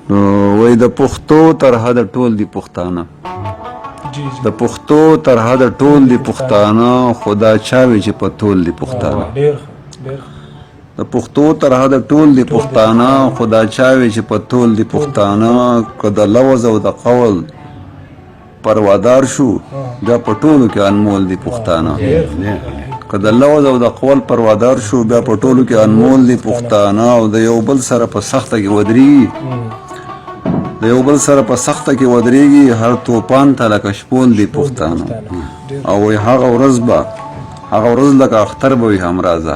وای د پښتو تر حده ټول دي پښتانه د پښتو تر حده ټول دي پښتانه خدا چاوي چې په ټول دي پښتانه د پښتو تر حده ټول دي پښتانه خدا چاوي چې په ټول دي پښتانه که د لوز او د قول پروادار شو بیا په ټولو کې انمول دي پښتانه که د لوز او د قول پروادار شو بیا په ټولو کې انمول دي پښتانه او د یو بل سره په سخته کې ودرېږي د یو بل سره په سخته کې ودرېږي هر توپان ته لکه شپول دي پښتانه او هغه ورځ لکه اختر به وي همرازه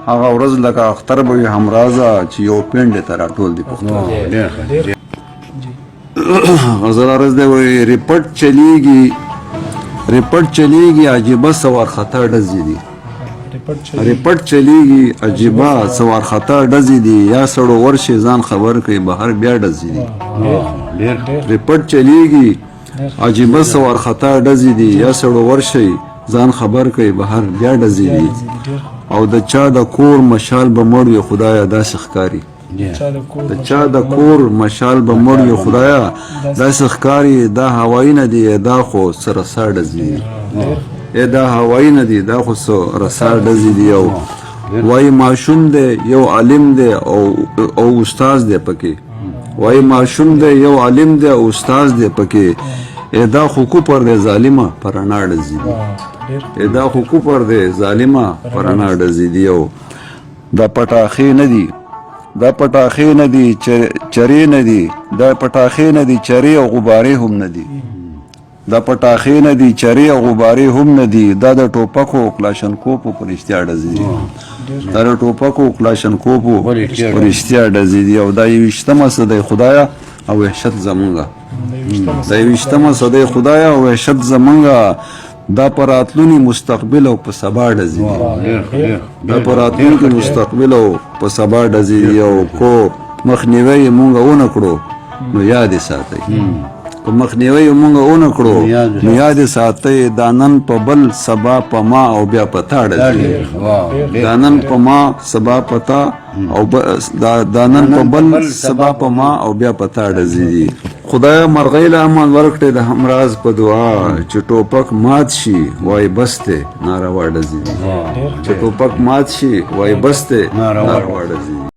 هغه ورځ لکه اختر به وي همرازه چې یو پنډې ته راټول دي پښتانه غزل عرض دی وایي ریپټ چلیږي عجیبه سوار خطا ډزې دي ریپټ چلیږي عجیبه سوار خطا ډزې دي یا سړو ورشي ځان خبر کوي بهر بیا ډزې دي ریپټ چلیږي عجیبه سوار خطا ډزې دي یا سړو ورشي ځان خبر کوي بهر بیا ډزې دي او د چا د کور مشال به مړ وي خدایا داسې ښکاري د چا د کور مشال به مړ وي خدایا داسې ښکاري دا هوایي نه دي دا خو څه رسا ډزې دي دا هوایي نه دي دا خو څه رسا ډزې دي او وایي ماشوم دی یو عالم دی او استاز دی پکې وایي ماشوم دی یو عالم دی او استاز دی پکې دا خو کوپر دی ظالمه پرانا ډزې دي دا خو کوپر دی ظالمه پرانا ډزې دي او دا پټاخې نه دي دا پټاخې نه دي چرې نه دي دا پټاخې نه دي چرې او غبارې هم نه دي دا پټاخې نه دي چرې او غبارې هم نه دي دا د ټوپکو کلاشنکوپو په رښتیا ډزې دي دا د ټوپکو کلاشنکوپو په رښتیا ډزې دي او دا 21مه صدۍ خدایه او وحشت زمونږه دا 21مه صدۍ خدایه او وحشت زمونږه دا پر راتلونکي مستقبل او په سبا ډزې دي دا پر راتلونکي مستقبل او په سبا ډزې دي او کو مخنیوی یې مونږ ونه کړو نو یاد یې ساتئ که مخنیوی یې مونږ ونه کړو نو یاد یې ساتئ دا نن په بل سبا په ما او بیا په تا ډزې دا نن په ما سبا په تا او دا نن په بل سبا په ما او بیا په تا ډزې دي خدای مرغۍ له امان ورکړې د همراز په دعا چې ټوپک مات شي وای بس دی ناروا ډزې دي چې ټوپک مات شي وای بس دی ناروا ډزې دي